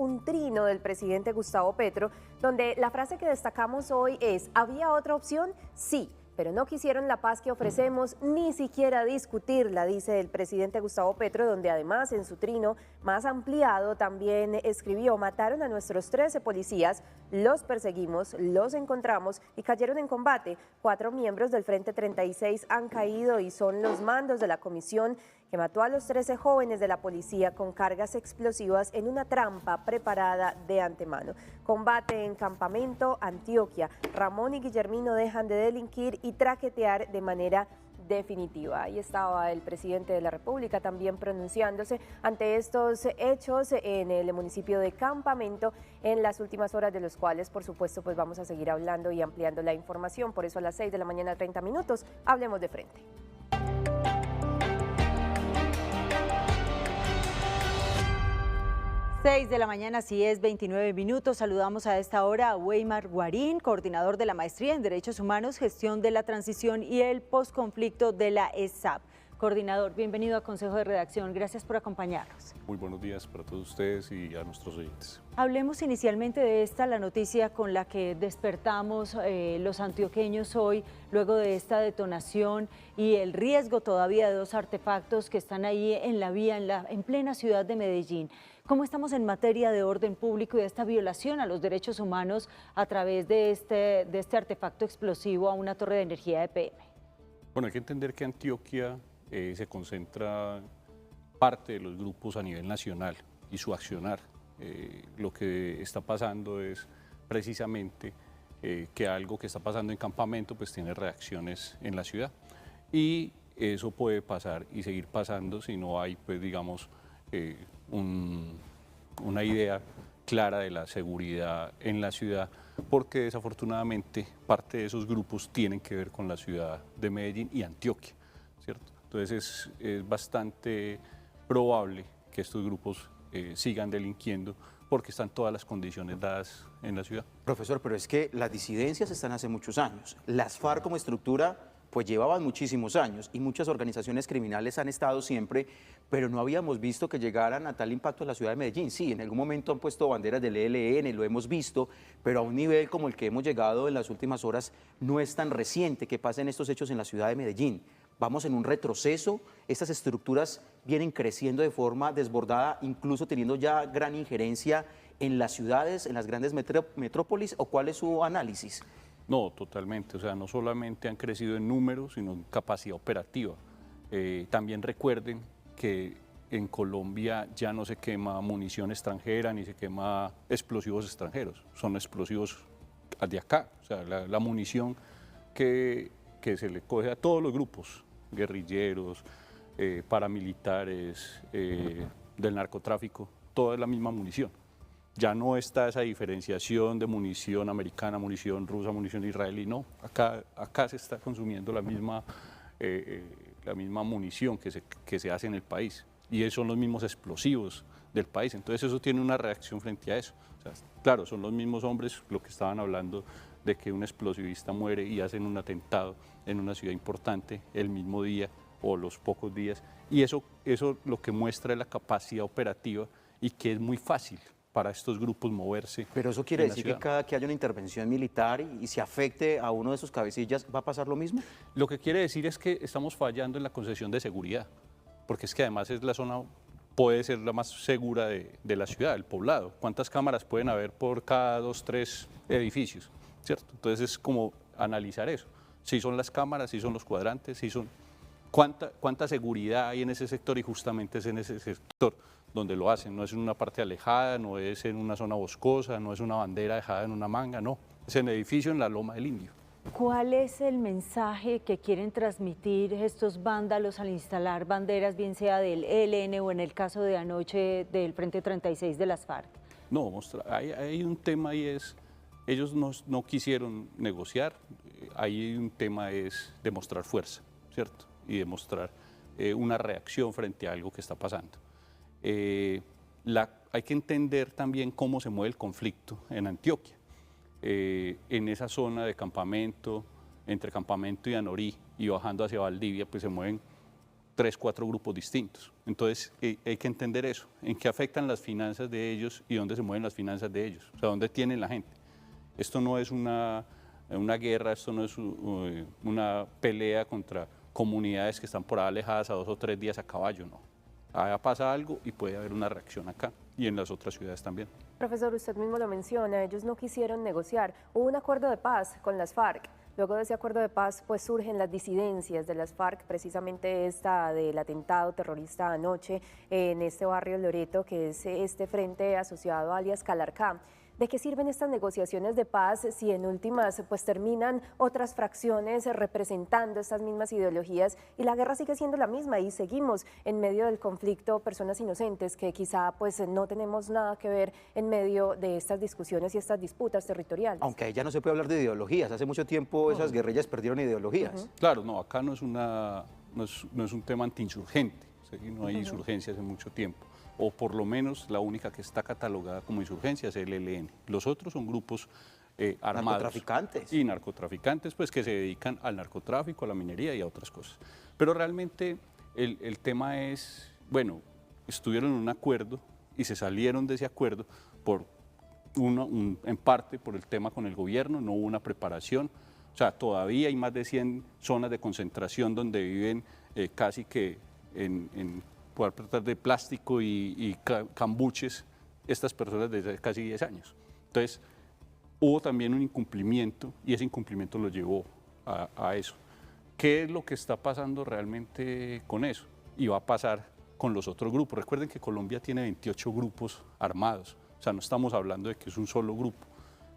un trino del presidente Gustavo Petro, donde la frase que destacamos hoy es: ¿había otra opción? Sí, pero no quisieron la paz que ofrecemos, ni siquiera discutirla, dice el presidente Gustavo Petro, donde además en su trino más ampliado también escribió: mataron a nuestros 13 policías, los perseguimos, los encontramos y cayeron en combate. 4 miembros del Frente 36 han caído y son los mandos de la comisión que mató a los 13 jóvenes de la policía con cargas explosivas en una trampa preparada de antemano. Combate en Campamento, Antioquia. Ramón y Guillermino dejan de delinquir y traquetear de manera definitiva. Ahí estaba el presidente de la República también pronunciándose ante estos hechos en el municipio de Campamento en las últimas horas, de los cuales, por supuesto, pues vamos a seguir hablando y ampliando la información. Por eso a las 6 de la mañana, 30 minutos, hablemos de frente. 6 de la mañana, sí es 29 minutos. Saludamos a esta hora a Weimar Guarín, coordinador de la Maestría en Derechos Humanos, Gestión de la Transición y el Postconflicto de la ESAP. Coordinador, bienvenido a Consejo de Redacción. Gracias por acompañarnos. Muy buenos días para todos ustedes y a nuestros oyentes. Hablemos inicialmente de la noticia con la que despertamos los antioqueños hoy, luego de esta detonación y el riesgo todavía de 2 artefactos que están ahí en la vía, en plena ciudad de Medellín. ¿Cómo estamos en materia de orden público y de esta violación a los derechos humanos a través de este artefacto explosivo a una torre de energía EPM? Bueno, hay que entender que Antioquia se concentra parte de los grupos a nivel nacional y su accionar. Lo que está pasando es precisamente que algo que está pasando en Campamento pues tiene reacciones en la ciudad, y eso puede pasar y seguir pasando si no hay, pues digamos, una idea clara de la seguridad en la ciudad, porque desafortunadamente parte de esos grupos tienen que ver con la ciudad de Medellín y Antioquia, ¿cierto? Entonces es bastante probable que estos grupos sigan delinquiendo porque están todas las condiciones dadas en la ciudad. Profesor, pero es que las disidencias están hace muchos años. Las FARC como estructura pues llevaban muchísimos años y muchas organizaciones criminales han estado siempre, pero no habíamos visto que llegaran a tal impacto en la ciudad de Medellín. Sí, en algún momento han puesto banderas del ELN, lo hemos visto, pero a un nivel como el que hemos llegado en las últimas horas no es tan reciente que pasen estos hechos en la ciudad de Medellín. Vamos en un retroceso, estas estructuras vienen creciendo de forma desbordada, incluso teniendo ya gran injerencia en las ciudades, en las grandes metrópolis, ¿o cuál es su análisis? No, totalmente. O sea, no solamente han crecido en números, sino en capacidad operativa. También recuerden que en Colombia ya no se quema munición extranjera ni se quema explosivos extranjeros. Son explosivos de acá. O sea, la munición que se le coge a todos los grupos, guerrilleros, paramilitares, del narcotráfico, toda es la misma munición. Ya no está esa diferenciación de munición americana, munición rusa, munición israelí, no. Acá se está consumiendo la misma munición que se hace en el país, y esos son los mismos explosivos del país. Entonces eso tiene una reacción frente a eso. O sea, claro, son los mismos hombres lo que estaban hablando de que un explosivista muere y hacen un atentado en una ciudad importante el mismo día o los pocos días, y eso lo que muestra es la capacidad operativa y que es muy fácil para estos grupos moverse. Pero eso quiere decir que cada que haya una intervención militar y se afecte a uno de sus cabecillas, ¿va a pasar lo mismo? Lo que quiere decir es que estamos fallando en la concesión de seguridad, porque es que además es la zona, puede ser la más segura de la ciudad, el poblado. ¿Cuántas cámaras pueden haber por cada 2, 3 edificios? ¿Cierto? Entonces es como analizar eso. Si son las cámaras, si son los cuadrantes, si son... ¿Cuánta seguridad hay en ese sector? Y justamente es en ese sector donde lo hacen. No es en una parte alejada, no es en una zona boscosa, no es una bandera dejada en una manga, no. Es en el edificio en la Loma del Indio. ¿Cuál es el mensaje que quieren transmitir estos vándalos al instalar banderas, bien sea del ELN o en el caso de anoche del Frente 36 de las FARC? No, hay un tema y es, ellos no quisieron negociar, ahí un tema es demostrar fuerza, ¿cierto? Y demostrar una reacción frente a algo que está pasando. Hay que entender también cómo se mueve el conflicto en Antioquia. En esa zona de Campamento, entre Campamento y Anorí y bajando hacia Valdivia, pues se mueven 3, 4 grupos distintos. Entonces hay que entender eso, en qué afectan las finanzas de ellos y dónde se mueven las finanzas de ellos, o sea, dónde tienen la gente. Esto no es una guerra, esto no es una pelea contra comunidades que están por ahí alejadas a 2 o 3 días a caballo, no. Allá pasa algo y puede haber una reacción acá y en las otras ciudades también. Profesor, usted mismo lo menciona, ellos no quisieron negociar. Hubo un acuerdo de paz con las FARC. Luego de ese acuerdo de paz, pues surgen las disidencias de las FARC, precisamente esta del atentado terrorista anoche en este barrio Loreto, que es este frente asociado alias Calarcá. ¿De qué sirven estas negociaciones de paz si en últimas pues terminan otras fracciones representando estas mismas ideologías y la guerra sigue siendo la misma y seguimos en medio del conflicto personas inocentes que quizá pues no tenemos nada que ver en medio de estas discusiones y estas disputas territoriales? Aunque ahí ya no se puede hablar de ideologías, hace mucho tiempo esas guerrillas perdieron ideologías. Claro, no, acá no es un tema antiinsurgente, ¿sí? No hay insurgencias en mucho tiempo, o por lo menos la única que está catalogada como insurgencia es el ELN. Los otros son grupos armados. Narcotraficantes. Y narcotraficantes, pues que se dedican al narcotráfico, a la minería y a otras cosas. Pero realmente el tema es, bueno, estuvieron en un acuerdo y se salieron de ese acuerdo en parte por el tema con el gobierno, no hubo una preparación. O sea, todavía hay más de 100 zonas de concentración donde viven casi que en poder tratar de plástico y cambuches estas personas desde casi 10 años. Entonces, hubo también un incumplimiento y ese incumplimiento lo llevó a eso. ¿Qué es lo que está pasando realmente con eso? Y va a pasar con los otros grupos. Recuerden que Colombia tiene 28 grupos armados, o sea, no estamos hablando de que es un solo grupo,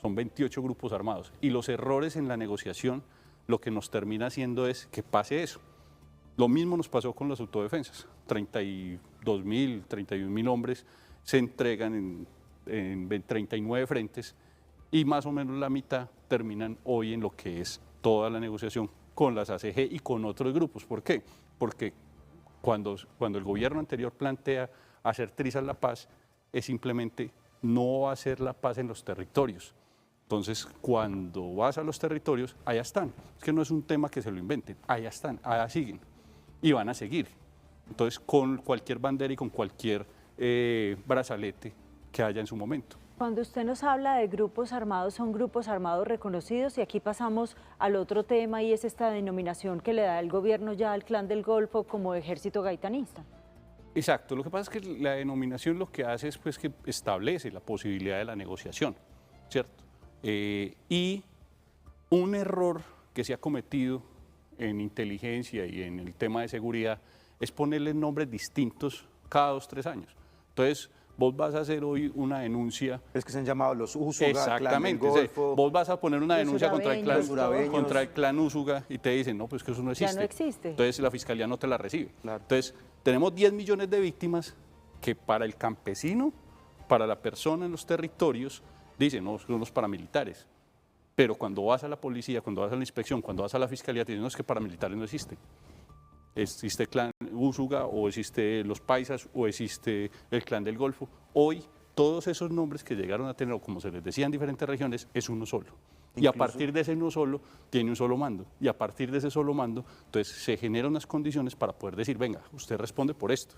son 28 grupos armados. Y los errores en la negociación lo que nos termina haciendo es que pase eso. Lo mismo nos pasó con las autodefensas. 32.000, 31.000 hombres se entregan en 39 frentes y más o menos la mitad terminan hoy en lo que es toda la negociación con las ACG y con otros grupos. ¿Por qué? Porque cuando el gobierno anterior plantea hacer trizas la paz, es simplemente no hacer la paz en los territorios. Entonces, cuando vas a los territorios, allá están. Es que no es un tema que se lo inventen, allá están, allá siguen y van a seguir. Entonces, con cualquier bandera y con cualquier brazalete que haya en su momento. Cuando usted nos habla de grupos armados, son grupos armados reconocidos y aquí pasamos al otro tema y es esta denominación que le da el gobierno ya al Clan del Golfo como ejército gaitanista. Exacto, lo que pasa es que la denominación lo que hace es pues, que establece la posibilidad de la negociación, ¿cierto? Y un error que se ha cometido en inteligencia y en el tema de seguridad es ponerle nombres distintos cada 2 o 3 años. Entonces, vos vas a hacer hoy una denuncia. Es que se han llamado los Úsuga, exactamente, Clan del Golfo. Vos vas a poner una denuncia contra Urabeños. el clan Úsuga y te dicen, no, pues que eso no existe. Ya no existe. Entonces la fiscalía no te la recibe. Claro. Entonces, tenemos 10 millones de víctimas que para el campesino, para la persona en los territorios, dicen, no, son los paramilitares. Pero cuando vas a la policía, cuando vas a la inspección, cuando vas a la fiscalía, te dicen, no, es que paramilitares no existen. Existe el clan Úsuga, o existe los Paisas, o existe el Clan del Golfo. Hoy, todos esos nombres que llegaron a tener, o como se les decía en diferentes regiones, es uno solo. Y a partir de ese uno solo, tiene un solo mando. Y a partir de ese solo mando, entonces se generan unas condiciones para poder decir, venga, usted responde por esto.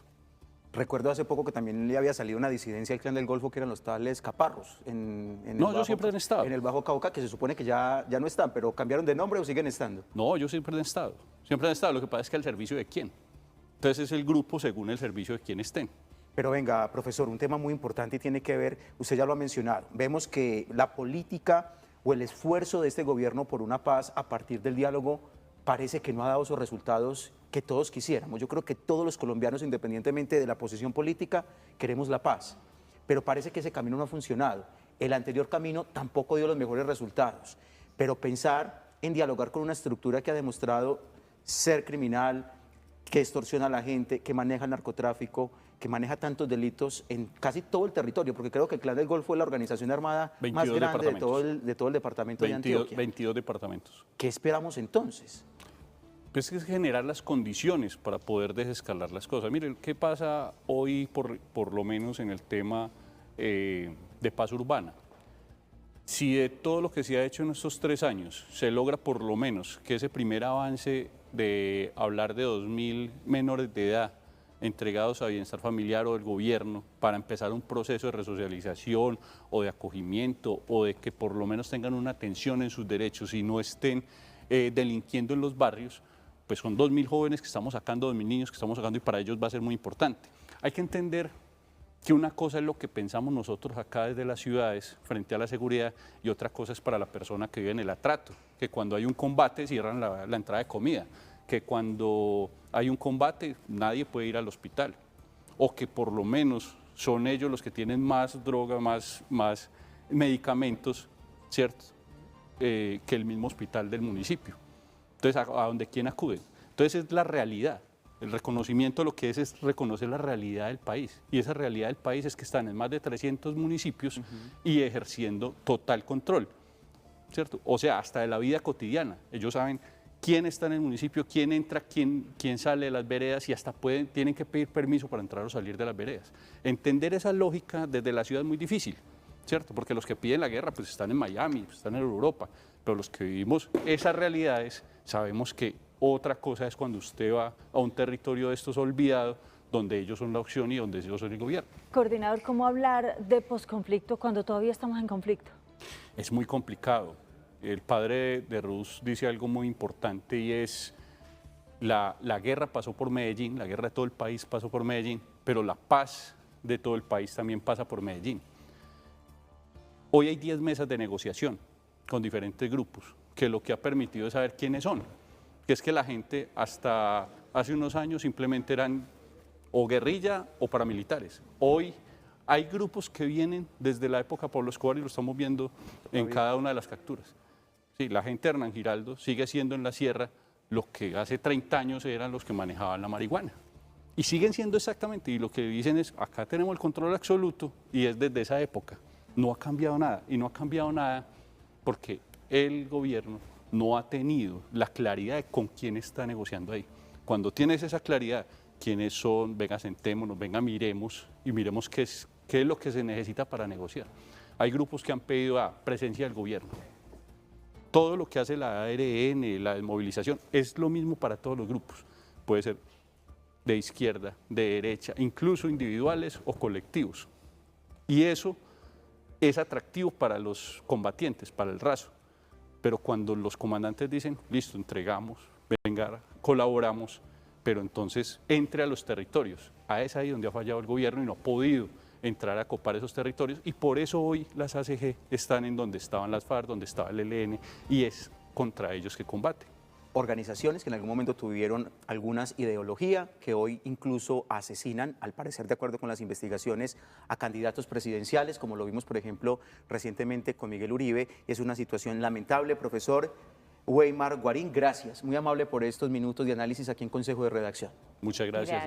Recuerdo hace poco que también le había salido una disidencia al Clan del Golfo, que eran los tales caparros. Ellos siempre han estado. En el Bajo Cauca, que se supone que ya no están, pero cambiaron de nombre o siguen estando. No, ellos siempre han estado. Siempre han estado. Lo que pasa es que al servicio de quién. Entonces es el grupo según el servicio de quién estén. Pero venga, profesor, un tema muy importante y tiene que ver, usted ya lo ha mencionado, vemos que la política o el esfuerzo de este gobierno por una paz a partir del diálogo parece que no ha dado esos resultados que todos quisiéramos. Yo creo que todos los colombianos, independientemente de la posición política, queremos la paz, pero parece que ese camino no ha funcionado. El anterior camino tampoco dio los mejores resultados, pero pensar en dialogar con una estructura que ha demostrado ser criminal, que extorsiona a la gente, que maneja el narcotráfico, que maneja tantos delitos en casi todo el territorio, porque creo que el Clan del Golfo es la organización armada más grande de todo el departamento de Antioquia. 22 departamentos. ¿Qué esperamos entonces? Pues es generar las condiciones para poder desescalar las cosas. Miren, ¿qué pasa hoy por lo menos en el tema de paz urbana? Si de todo lo que se ha hecho en estos 3 años se logra por lo menos que ese primer avance de hablar de 2.000 menores de edad entregados a bienestar familiar o del gobierno para empezar un proceso de resocialización o de acogimiento o de que por lo menos tengan una atención en sus derechos y no estén delinquiendo en los barrios, pues son 2.000 jóvenes que estamos sacando, 2.000 niños que estamos sacando y para ellos va a ser muy importante. Hay que entender que una cosa es lo que pensamos nosotros acá desde las ciudades frente a la seguridad y otra cosa es para la persona que vive en el atrato, que cuando hay un combate cierran la entrada de comida, que cuando hay un combate nadie puede ir al hospital, o que por lo menos son ellos los que tienen más droga, más medicamentos, ¿cierto? Que el mismo hospital del municipio. Entonces, ¿a dónde quién acude? Entonces es la realidad. El reconocimiento lo que es reconocer la realidad del país. Y esa realidad del país es que están en más de 300 municipios y ejerciendo total control, ¿cierto? O sea, hasta de la vida cotidiana. Ellos saben quién está en el municipio, quién entra, quién sale de las veredas y hasta tienen que pedir permiso para entrar o salir de las veredas. Entender esa lógica desde la ciudad es muy difícil, ¿cierto? Porque los que piden la guerra pues están en Miami, están en Europa, pero los que vivimos esas realidades sabemos que otra cosa es cuando usted va a un territorio de estos olvidados, donde ellos son la opción y donde ellos son el gobierno. Coordinador, ¿cómo hablar de posconflicto cuando todavía estamos en conflicto? Es muy complicado. El padre de Ruz dice algo muy importante y es la guerra pasó por Medellín, la guerra de todo el país pasó por Medellín, pero la paz de todo el país también pasa por Medellín. Hoy hay 10 mesas de negociación con diferentes grupos, que lo que ha permitido es saber quiénes son. Que es que la gente hasta hace unos años simplemente eran o guerrilla o paramilitares. Hoy hay grupos que vienen desde la época de Pablo Escobar y lo estamos viendo en cada una de las capturas. Sí, la gente de Hernán Giraldo sigue siendo en la sierra lo que hace 30 años eran los que manejaban la marihuana. Y siguen siendo exactamente, y lo que dicen es, acá tenemos el control absoluto y es desde esa época. No ha cambiado nada, y no ha cambiado nada porque el gobierno no ha tenido la claridad de con quién está negociando ahí. Cuando tienes esa claridad, quiénes son, venga, sentémonos, venga, miremos y miremos qué es lo que se necesita para negociar. Hay grupos que han pedido presencia del gobierno. Todo lo que hace la ARN, la desmovilización, es lo mismo para todos los grupos. Puede ser de izquierda, de derecha, incluso individuales o colectivos. Y eso es atractivo para los combatientes, para el raso. Pero cuando los comandantes dicen, listo, entregamos, venga, colaboramos, pero entonces entre a los territorios. Es ahí donde ha fallado el gobierno y no ha podido entrar a copar esos territorios y por eso hoy las ACG están en donde estaban las FARC, donde estaba el ELN y es contra ellos que combate. Organizaciones que en algún momento tuvieron algunas ideología, que hoy incluso asesinan, al parecer de acuerdo con las investigaciones, a candidatos presidenciales, como lo vimos por ejemplo recientemente con Miguel Uribe. Es una situación lamentable. Profesor Weimar Guarín, gracias, muy amable por estos minutos de análisis aquí en Consejo de Redacción. Muchas gracias.